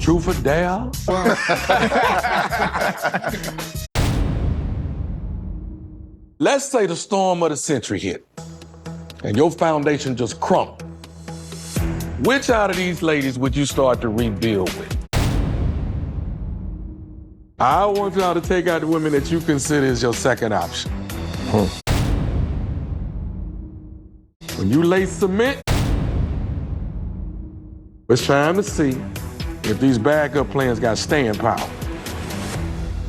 Truth or dare? Let's say the storm of the century hit and your foundation just crumbled. Which out of these ladies would you start to rebuild with? I want y'all to take out the women that you consider as your second option. When you lay cement, it's time to see if these backup plans got staying power.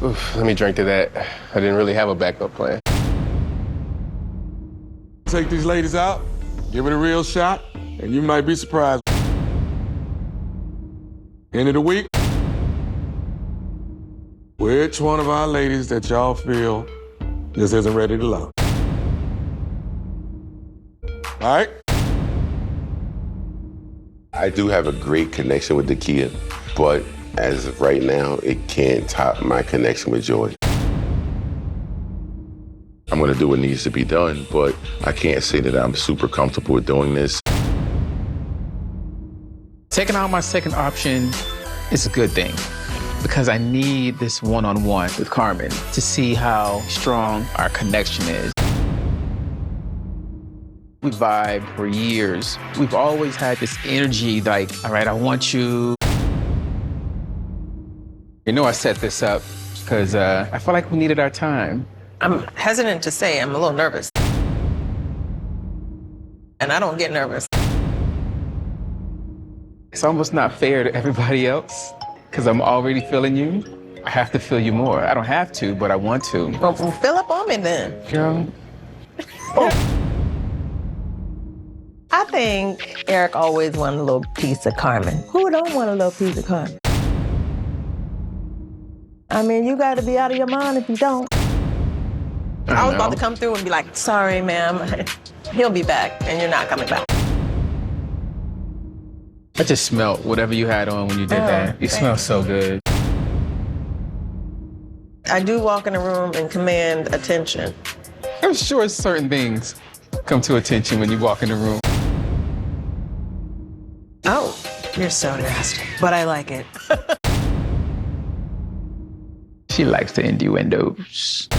Oof, let me drink to that. I didn't really have a backup plan. Take these ladies out, give it a real shot, and you might be surprised. End of the week, which one of our ladies that y'all feel just isn't ready to love? All right? I do have a great connection with Dakia, but as of right now, it can't top my connection with Joy. I'm gonna do what needs to be done, but I can't say that I'm super comfortable with doing this. Taking out my second option is a good thing because I need this one-on-one with Carmen to see how strong our connection is. We vibe for years. We've always had this energy like, all right, I want you. You know I set this up because I felt like we needed our time. I'm hesitant to say I'm a little nervous. And I don't get nervous. It's almost not fair to everybody else because I'm already feeling you. I have to feel you more. I don't have to, but I want to. Well, fill up on me then. Girl. I think Eric always wanted a little piece of Carmen. Who don't want a little piece of Carmen? I mean, you got to be out of your mind if you don't. I was about to come through and be like, sorry, ma'am. He'll be back, and you're not coming back. I just smelled whatever you had on when you did that. You smell so good. I do walk in a room and command attention. I'm sure certain things come to attention when you walk in the room. Oh, you're so nasty, but I like it. She likes the innuendos.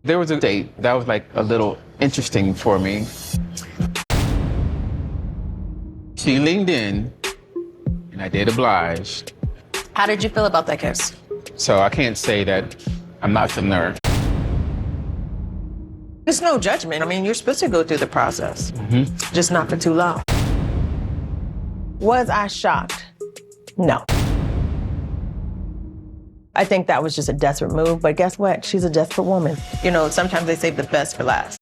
There was a date that was like a little interesting for me. She leaned in, and I did oblige. How did you feel about that kiss? So I can't say that I'm not feeling her. There's no judgment. I mean, you're supposed to go through the process, just not for too long. Was I shocked? No. I think that was just a desperate move, but guess what? She's a desperate woman. You know, sometimes they save the best for last.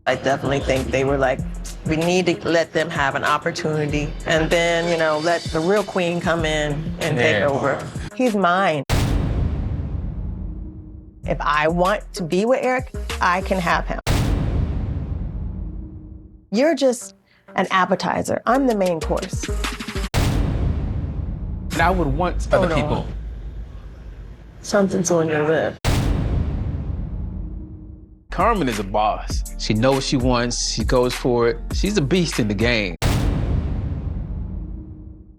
I definitely think they were like, we need to let them have an opportunity and then, you know, let the real queen come in and take over. He's mine. If I want to be with Eric, I can have him. You're just an appetizer. I'm the main course. And I would want other people. Something's on your lip. Carmen is a boss. She knows what she wants. She goes for it. She's a beast in the game.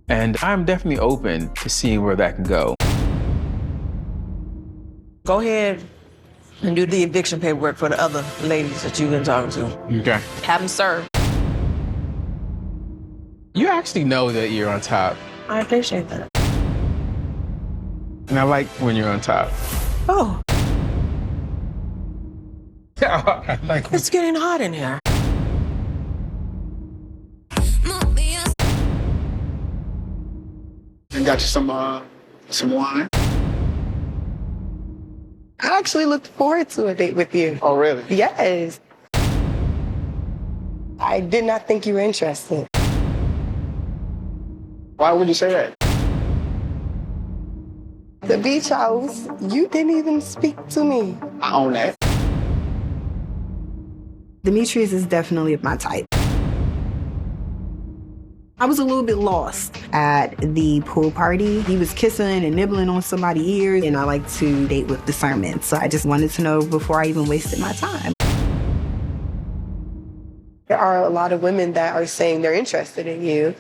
And I'm definitely open to seeing where that can go. Go ahead and do the eviction paperwork for the other ladies that you've been talking to. Okay. Have them served. You actually know that you're on top. I appreciate that. And I like when you're on top. Oh, I like it's getting hot in here. And got you some wine. I actually looked forward to a date with you. Oh, really? Yes. I did not think you were interested. Why would you say that? The beach house, you didn't even speak to me. I own that. Demetrius is definitely my type. I was a little bit lost at the pool party. He was kissing and nibbling on somebody's ear, and I like to date with discernment. So I just wanted to know before I even wasted my time. There are a lot of women that are saying they're interested in you.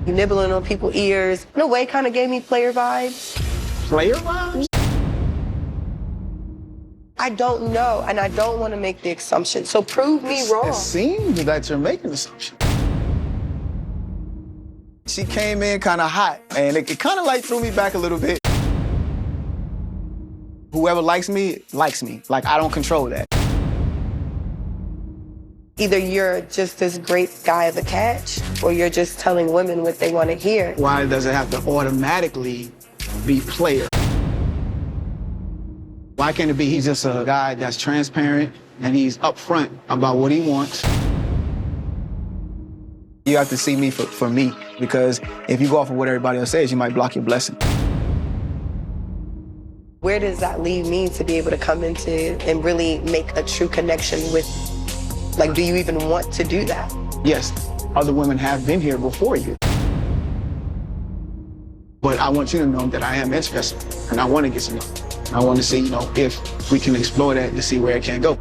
You nibbling on people's ears. In a way, kind of gave me player vibes. Player vibes? I don't know, and I don't want to make the assumption. So prove me wrong. It seems that you're making assumptions. She came in kind of hot, and it kind of like threw me back a little bit. Whoever likes me, likes me. Like, I don't control that. Either you're just this great guy of the catch, or you're just telling women what they want to hear. Why does it have to automatically be player? Why can't it be he's just a guy that's transparent and he's upfront about what he wants? You have to see me for me, because if you go off of what everybody else says, you might block your blessing. Where does that leave me to be able to come into and really make a true connection with, like, do you even want to do that? Yes, other women have been here before you. But I want you to know that I am interested, and I want to get to know. I want to see, if we can explore that to see where it can go.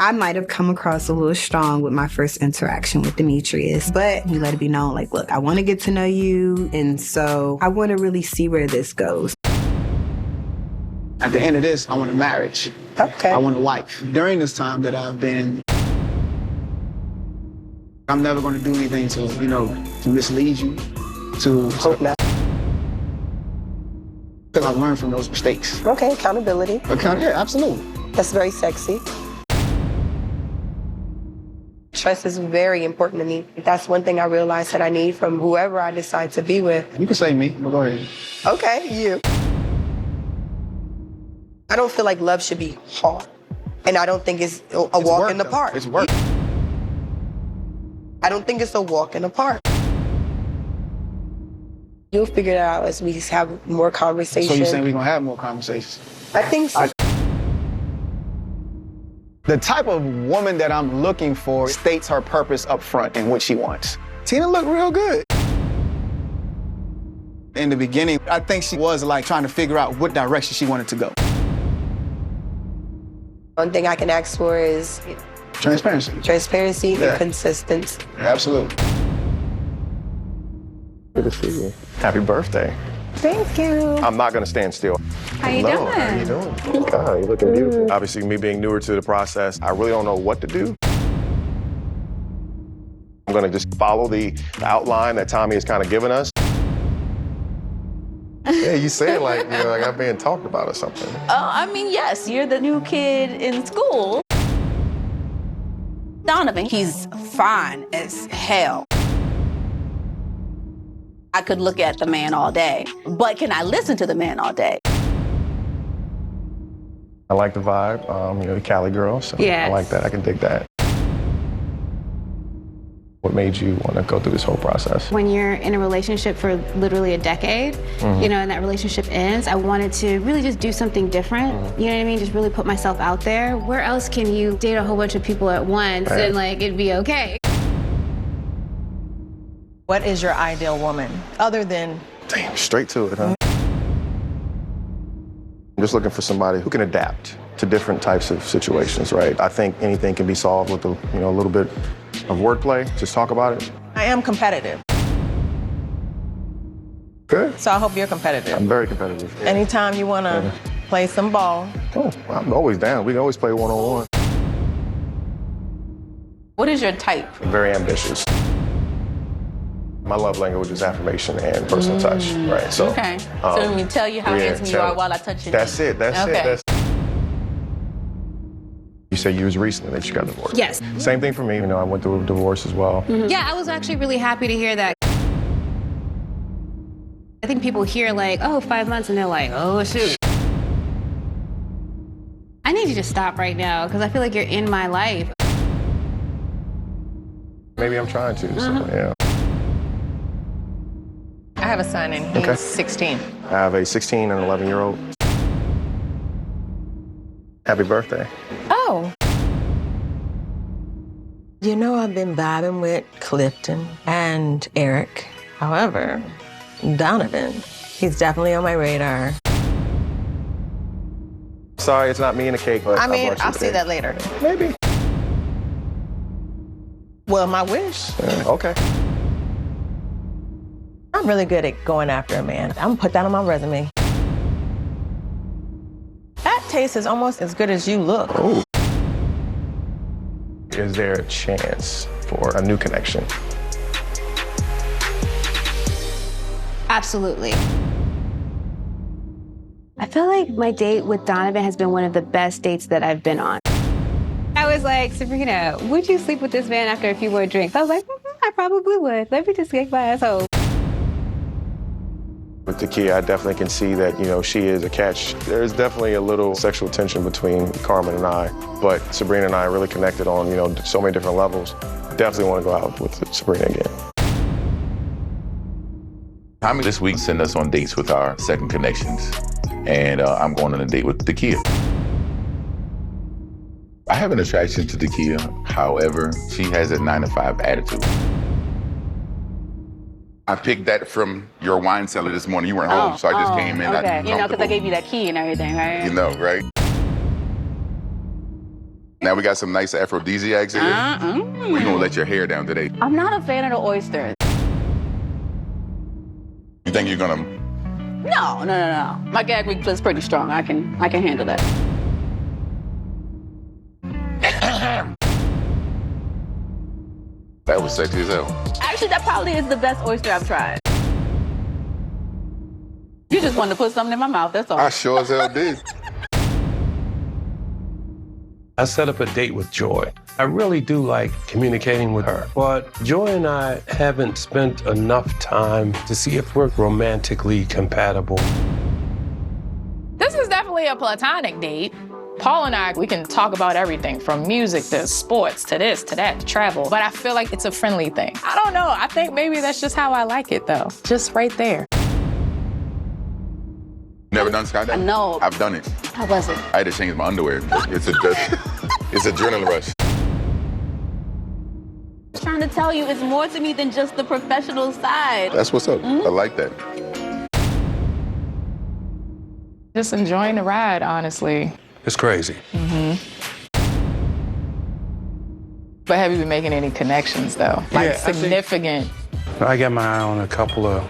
I might have come across a little strong with my first interaction with Demetrius, but he let it be known, like, look, I want to get to know you, and so I want to really see where this goes. At the end of this, I want a marriage. Okay. I want a wife. During this time that I'm never going to do anything to mislead you, Hope not. because I've learned from those mistakes. Okay, accountability. Yeah, absolutely. That's very sexy. Trust is very important to me. That's one thing I realized that I need from whoever I decide to be with. You can say me, but go ahead. Okay, you. I don't feel like love should be hard. And I don't think it's a walk work, in the though. park. It's work. I don't think it's a walk in the park. You'll figure it out as we have more conversations. So you're saying we're going to have more conversations? I think so. The type of woman that I'm looking for states her purpose up front and what she wants. Tina looked real good. In the beginning, I think she was like trying to figure out what direction she wanted to go. One thing I can ask for is Transparency. transparency Yeah. and consistency. Absolutely. Good to see you. Happy birthday. Thank you. I'm not going to stand still. How you Hello, doing? How you doing? God, you're looking beautiful. Obviously, me being newer to the process, I really don't know what to do. I'm going to just follow the outline that Tommy has kind of given us. Yeah, you say it like, like I'm being talked about or something. I mean, yes, you're the new kid in school. Donovan, he's fine as hell. I could look at the man all day, but can I listen to the man all day? I like the vibe, the Cali girl, so Yes. I like that. I can dig that. What made you want to go through this whole process? When you're in a relationship for literally a decade, and that relationship ends, I wanted to really just do something different. You know what I mean? Just really put myself out there. Where else can you date a whole bunch of people at once and it'd be okay? What is your ideal woman, other than Damn, straight to it, huh? I'm just looking for somebody who can adapt to different types of situations, right? I think anything can be solved with a little bit of wordplay. Just talk about it. I am competitive, Good. so I hope you're competitive. I'm very competitive. Anytime you want to play some ball, Oh, I'm always down. We can always play one-on-one. What is your type? I'm very ambitious. My love language is affirmation and personal touch, right? So, Okay. So let me tell you how handsome you are while I touch you. That's it. That's Okay. it. You say you was recently that you got divorced. Yes. Same thing for me. I went through a divorce as well. Yeah, I was actually really happy to hear that. I think people hear 5 months and they're like, oh shoot. I need you to stop right now because I feel like you're in my life. Maybe I'm trying to, so yeah. I have a son and he's Okay. 16. I have a 16 and 11-year-old. Happy birthday. Oh. I've been vibing with Clifton and Eric. However, Donovan, he's definitely on my radar. Sorry, it's not me and a cake, but I mean, brought you I'll a see cake. that later. Maybe. Well, my wish. Okay. I'm really good at going after a man. I'm gonna put that on my resume. That taste is almost as good as you look. Ooh. Is there a chance for a new connection? Absolutely. I feel like my date with Donovan has been one of the best dates that I've been on. I was like, Sabrina, would you sleep with this man after a few more drinks? I was like, I probably would. Let me just kick my ass home. With Takia, I definitely can see that, she is a catch. There's definitely a little sexual tension between Carmen and I, but Sabrina and I are really connected on, so many different levels. Definitely want to go out with Sabrina again. Tommy this week sent us on dates with our second connections, and I'm going on a date with Takia. I have an attraction to Takia, however, she has a 9-to-5 attitude. I picked that from your wine cellar this morning. You weren't home, so I just came in. Okay, because I gave you that key and everything, right? Right? Now we got some nice aphrodisiacs here. We're gonna let your hair down today. I'm not a fan of the oysters. You think you're gonna? No. My gag reflex is pretty strong. I can handle that. That was sexy as hell. Actually, that probably is the best oyster I've tried. You just wanted to put something in my mouth, that's all. I sure as hell did. I set up a date with Joy. I really do like communicating with her, but Joy and I haven't spent enough time to see if we're romantically compatible. This is definitely a platonic date. Paul and I, we can talk about everything from music to sports to this to that to travel, but I feel like it's a friendly thing. I don't know. I think maybe that's just how I like it, though. Just right there. Never done skydiving? No. I've done it. How was it? I had to change my underwear. It's adrenaline rush. I'm trying to tell you, it's more to me than just the professional side. That's what's up. I like that. Just enjoying the ride, honestly. It's crazy. But have you been making any connections, though? Like significant? I got my eye on a couple of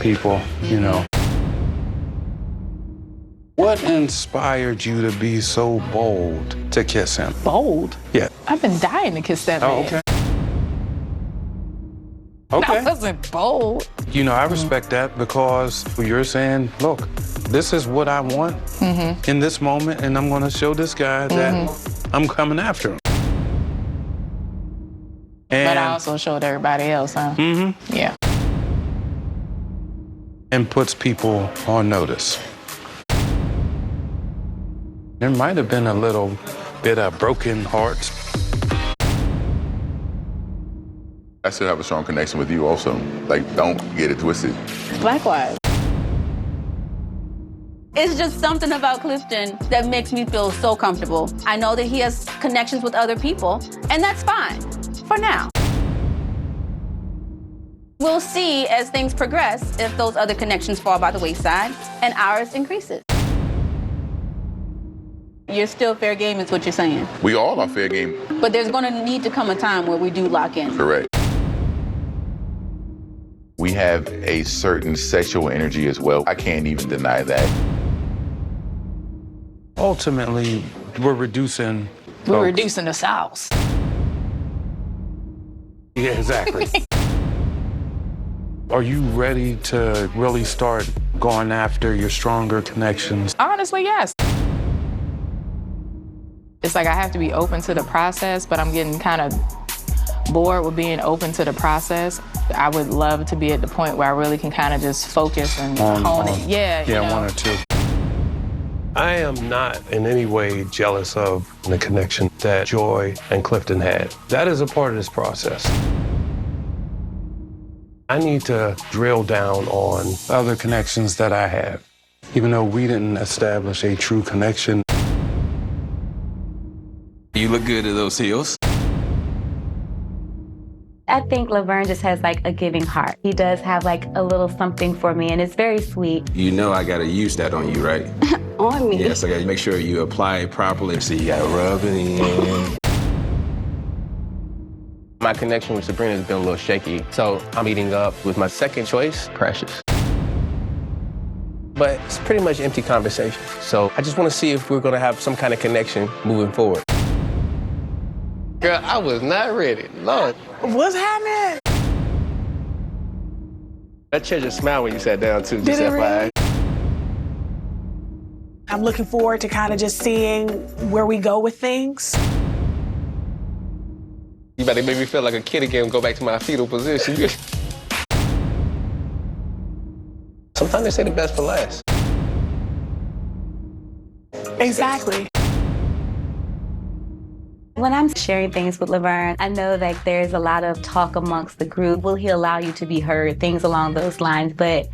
people, What inspired you to be so bold to kiss him? Bold? Yeah. I've been dying to kiss that man. Okay. Okay. That wasn't bold. I respect that because you're saying, look, this is what I want in this moment, and I'm going to show this guy that I'm coming after him. But I also showed everybody else, huh? Yeah. And puts people on notice. There might have been a little bit of broken hearts. I still have a strong connection with you also. Don't get it twisted. Likewise. It's just something about Clifton that makes me feel so comfortable. I know that he has connections with other people, and that's fine, for now. We'll see as things progress if those other connections fall by the wayside and ours increases. You're still fair game is what you're saying. We all are fair game. But there's gonna need to come a time where we do lock in. Correct. We have a certain sexual energy as well. I can't even deny that. Ultimately, we're reducing We're reducing the sauce. Yeah, exactly. Are you ready to really start going after your stronger connections? Honestly, yes. It's like I have to be open to the process, but I'm getting kind of bored with being open to the process. I would love to be at the point where I really can kind of just focus and hone it. Yeah, one or two. I am not in any way jealous of the connection that Joy and Clifton had. That is a part of this process. I need to drill down on other connections that I have. Even though we didn't establish a true connection. You look good in those heels. I think Laverne just has a giving heart. He does have a little something for me, and it's very sweet. You know I gotta use that on you, right? on me. Yeah, so you gotta make sure you apply it properly. So you gotta rub it in. My connection with Sabrina has been a little shaky, so I'm meeting up with my second choice, Precious. But it's pretty much empty conversation. So I just want to see if we're gonna have some kind of connection moving forward. Girl, I was not ready. Lord. What's happening? That chair just smiled when you sat down too, Did just it FYI. really? I'm looking forward to kind of just seeing where we go with things. You better make me feel like a kid again and go back to my fetal position. Sometimes they say the best for last. Exactly. When I'm sharing things with Laverne, I know that there's a lot of talk amongst the group. Will he allow you to be heard? Things along those lines. But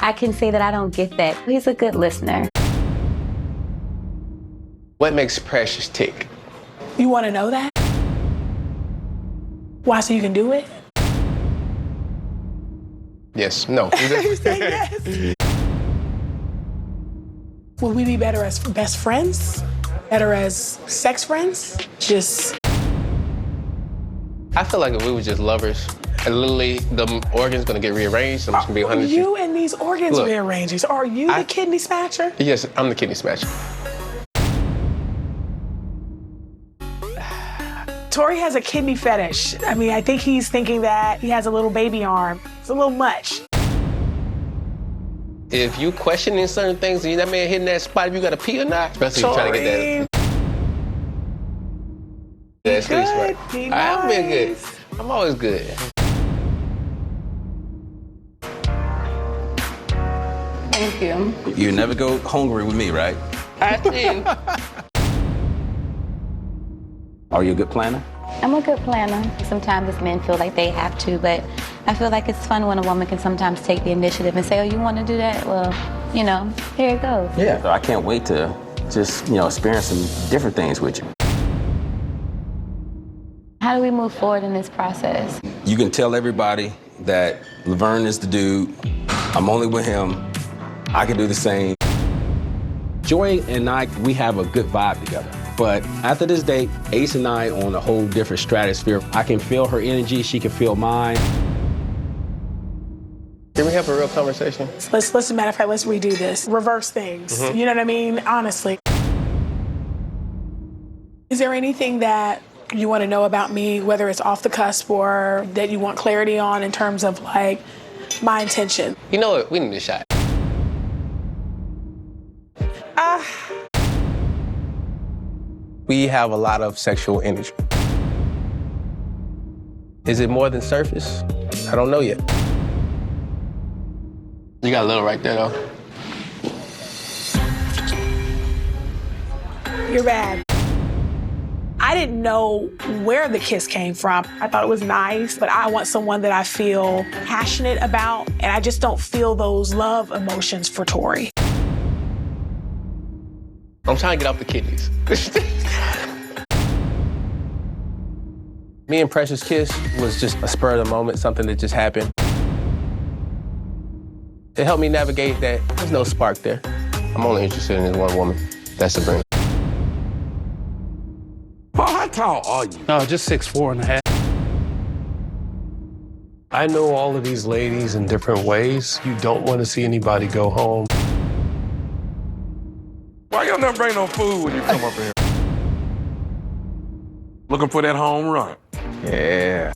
I can say that I don't get that. He's a good listener. What makes Precious tick? You want to know that? Why, so you can do it? Yes, no. You say yes. Would we be better as best friends? Better as sex friends? Just... I feel like if we were just lovers, and literally the organ's gonna get rearranged, I'm just gonna be 100. You and these organs Look, rearranging. So are you the kidney snatcher? Yes, I'm the kidney snatcher. Tori has a kidney fetish. I mean, I think he's thinking that he has a little baby arm. It's a little much. If you questioning certain things and that man hitting that spot, if you gotta pee or not, especially if you're trying to get that. Yeah, that's right. I've been good. I'm always good. Thank you. You never go hungry with me, right? I do. Are you a good planner? I'm a good planner. Sometimes men feel like they have to, but I feel like it's fun when a woman can sometimes take the initiative and say, oh, you want to do that? Well, you know, here it goes. Yeah. I can't wait to just, experience some different things with you. How do we move forward in this process? You can tell everybody that Laverne is the dude. I'm only with him. I can do the same. Joy and I, we have a good vibe together. But after this date, Ace and I are on a whole different stratosphere. I can feel her energy, she can feel mine. Can we have a real conversation? Let's matter of fact, let's redo this. Reverse things. Mm-hmm. You know what I mean? Honestly. Is there anything that you want to know about me, whether it's off the cusp or that you want clarity on in terms of like my intention? You know what? We need a shot. We have a lot of sexual energy. Is it more than surface? I don't know yet. You got a little right there, though. You're bad. I didn't know where the kiss came from. I thought it was nice, but I want someone that I feel passionate about, and I just don't feel those love emotions for Tori. I'm trying to get off the kidneys. Me and Precious kiss was just a spur of the moment, something that just happened. It helped me navigate that there's no spark there. I'm only interested in this one woman. That's Sabrina. Paul, how tall are you? No, just 6'4.5". I know all of these ladies in different ways. You don't want to see anybody go home. Why y'all never bring no food when you come up here? Looking for that home run. Yeah.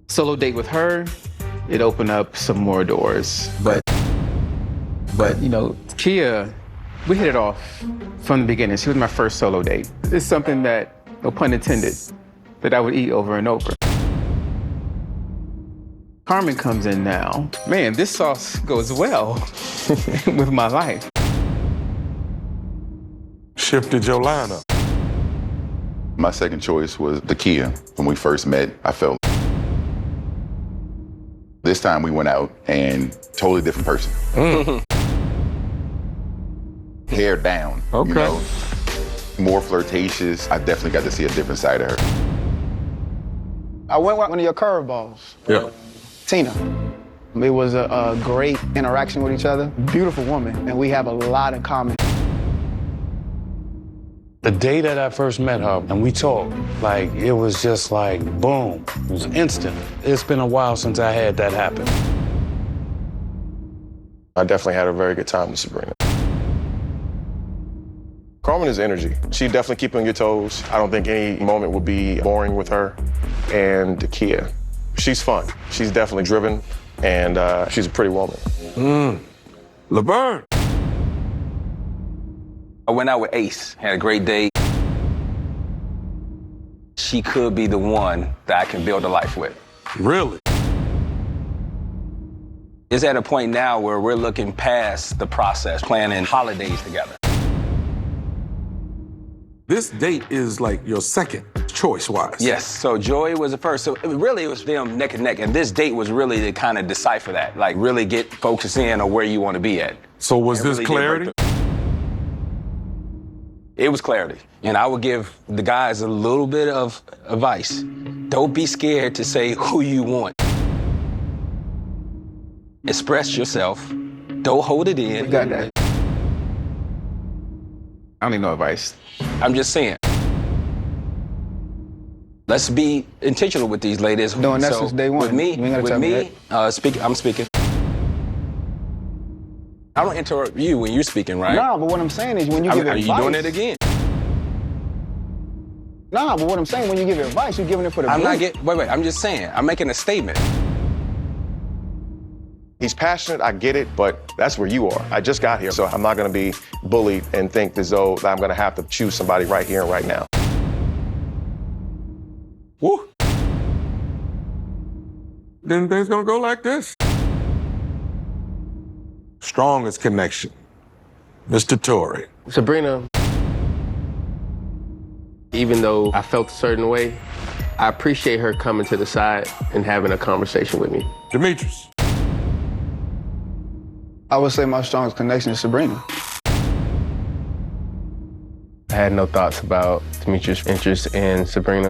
Solo date with her, it opened up some more doors. But Kia, we hit it off from the beginning. She was my first solo date. It's something that, no pun intended, that I would eat over and over. Carmen comes in now. Man, this sauce goes well with my life. Shifted your lineup. My second choice was the Kia. When we first met, I felt. This time we went out and totally different person. Hair down. Okay. More flirtatious. I definitely got to see a different side of her. I went with one of your curveballs. Yeah. Tina. It was a great interaction with each other. Beautiful woman, and we have a lot in common. The day that I first met her and we talked, like, it was just like, boom, it was instant. It's been a while since I had that happen. I definitely had a very good time with Sabrina. Carmen is energy. She definitely keep you on your toes. I don't think any moment would be boring with her. And Kia, she's fun. She's definitely driven, and she's a pretty woman. Laverne. I went out with Ace, had a great date. She could be the one that I can build a life with. Really? It's at a point now where we're looking past the process, planning holidays together. This date is like your second choice-wise. Yes, so Joy was the first. So it was them neck and neck, and this date was really to kind of decipher that, like really get focused in on where you want to be at. So was this really clarity? It was clarity. And I would give the guys a little bit of advice. Don't be scared to say who you want. Express yourself. Don't hold it in. We got that. I don't need no advice. I'm just saying. Let's be intentional with these ladies. Doing that since day one. With me, I'm speaking. I don't interrupt you when you're speaking, right? No, but what I'm saying is when you give advice. Are you doing it again? No, but what I'm saying, when you give advice, you're giving it for the group. Wait, I'm just saying. I'm making a statement. He's passionate, I get it, but that's where you are. I just got here, so I'm not gonna be bullied and think as though that I'm gonna have to choose somebody right here and right now. Woo. Then things gonna go like this. Strongest connection. Mr. Torrey. Sabrina, even though I felt a certain way, I appreciate her coming to the side and having a conversation with me. Demetrius. I would say my strongest connection is Sabrina. I had no thoughts about Demetrius' interest in Sabrina.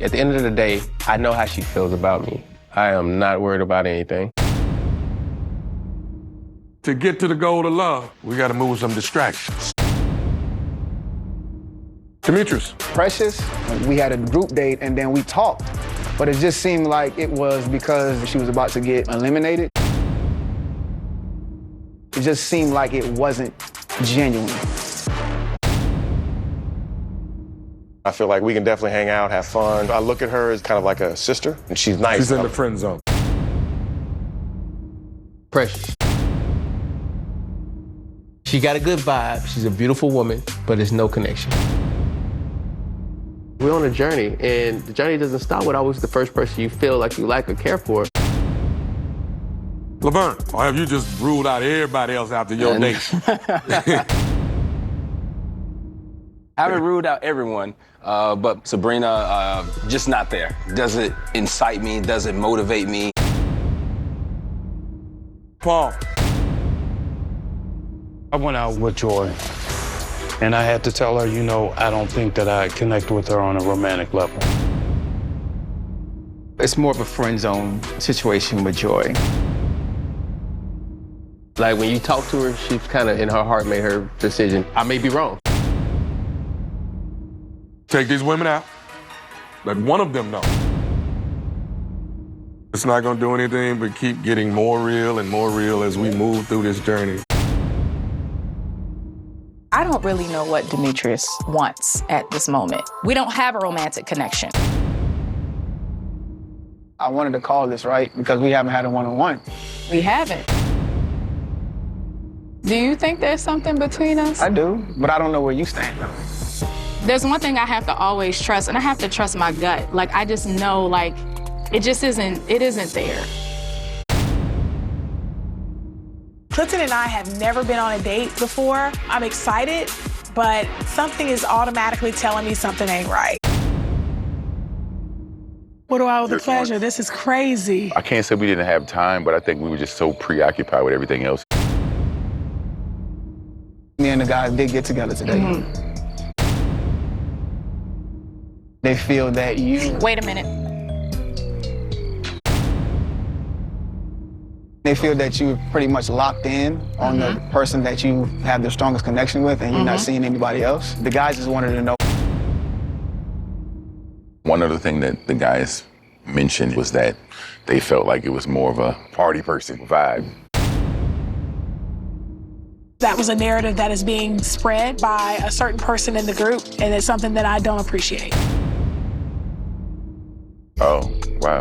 At the end of the day, I know how she feels about me. I am not worried about anything. To get to the goal of love, we gotta move some distractions. Demetrius. Precious, we had a group date and then we talked, but it just seemed like it was because she was about to get eliminated. It just seemed like it wasn't genuine. I feel like we can definitely hang out, have fun. I look at her as kind of like a sister, and she's nice. She's in the friend zone. Precious. She got a good vibe. She's a beautiful woman, but there's no connection. We're on a journey, and the journey doesn't stop with always the first person you feel like you like or care for. Laverne, or have you just ruled out everybody else after your date? I haven't ruled out everyone, but Sabrina, just not there. Doesn't incite me, doesn't motivate me. Paul. I went out with Joy, and I had to tell her, you know, I don't think that I connect with her on a romantic level. It's more of a friend zone situation with Joy. Like when you talk to her, she's kind of in her heart made her decision. I may be wrong. Take these women out. Let one of them know. It's not gonna do anything but keep getting more real and more real as we move through this journey. I don't really know what Demetrius wants at this moment. We don't have a romantic connection. I wanted to call this, right? Because we haven't had a one-on-one. We haven't. Do you think there's something between us? I do, but I don't know where you stand, though. There's one thing I have to always trust, and I have to trust my gut. Like, I just know, like, it isn't there. Clifton and I have never been on a date before. I'm excited, but something is automatically telling me something ain't right. What do I owe the pleasure? This is crazy. I can't say we didn't have time, but I think we were just so preoccupied with everything else. Me and the guys did get together today. Mm-hmm. They feel that you... Wait a minute. They feel that you're pretty much locked in on the person that you have the strongest connection with and you're not seeing anybody else. The guys just wanted to know. One other thing that the guys mentioned was that they felt like it was more of a party person vibe. That was a narrative that is being spread by a certain person in the group, and it's something that I don't appreciate. Oh, wow.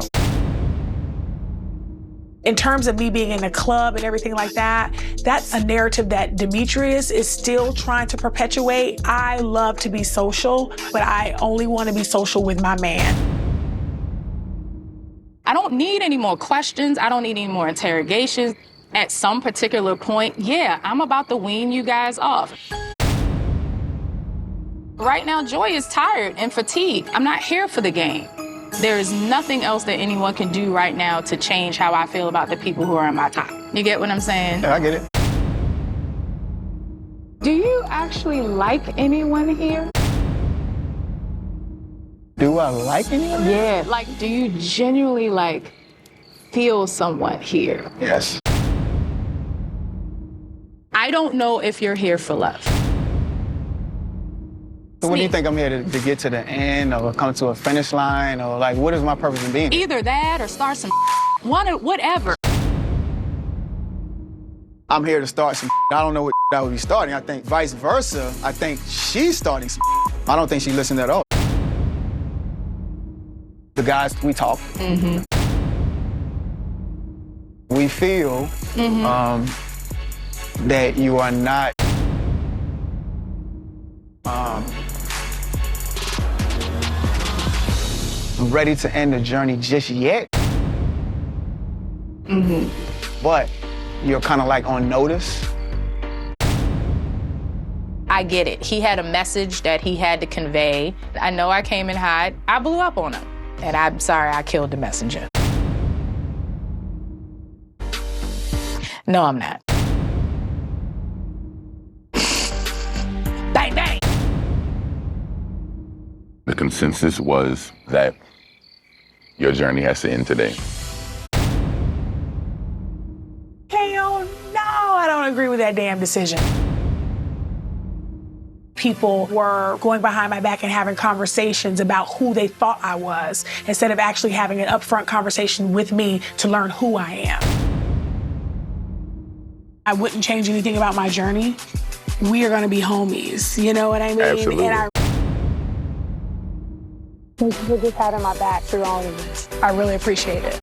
In terms of me being in a club and everything like that, that's a narrative that Demetrius is still trying to perpetuate. I love to be social, but I only want to be social with my man. I don't need any more questions. I don't need any more interrogations. At some particular point, yeah, I'm about to wean you guys off. Right now, Joy is tired and fatigued. I'm not here for the game. There is nothing else that anyone can do right now to change how I feel about the people who are in my top. You get what I'm saying? Yeah, I get it. Do you actually like anyone here? Do I like anyone? Yeah. Like, do you genuinely, like, feel someone here? Yes. I don't know if you're here for love. So what do you think I'm here to get to the end or come to a finish line or like what is my purpose in being here? Either that or start some whatever. I'm here to start some I don't know what I would be starting. I think vice versa. I think she's starting some I don't think she listened at all. The guys, we talk. We feel that you are not ready to end the journey just yet. But you're kind of like on notice. I get it. He had a message that he had to convey. I know I came in hot. I blew up on him. And I'm sorry I killed the messenger. No, I'm not. Bang, bang. The consensus was that your journey has to end today. Hell no, I don't agree with that damn decision. People were going behind my back and having conversations about who they thought I was, instead of actually having an upfront conversation with me to learn who I am. I wouldn't change anything about my journey. We are gonna be homies, you know what I mean? Absolutely. And thank you for just having my back through all of this. I really appreciate it.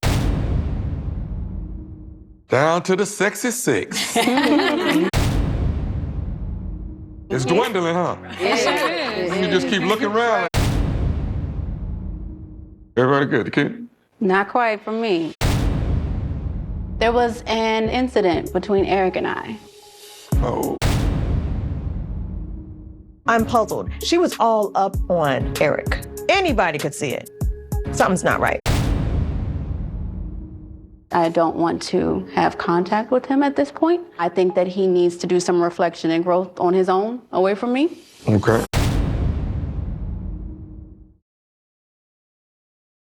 Down to the sexy six. It's dwindling, huh? You just keep looking around. Everybody good, kid? Not quite for me. There was an incident between Eric and I. Oh. I'm puzzled. She was all up on Eric. Anybody could see it. Something's not right. I don't want to have contact with him at this point. I think that he needs to do some reflection and growth on his own, away from me. Okay.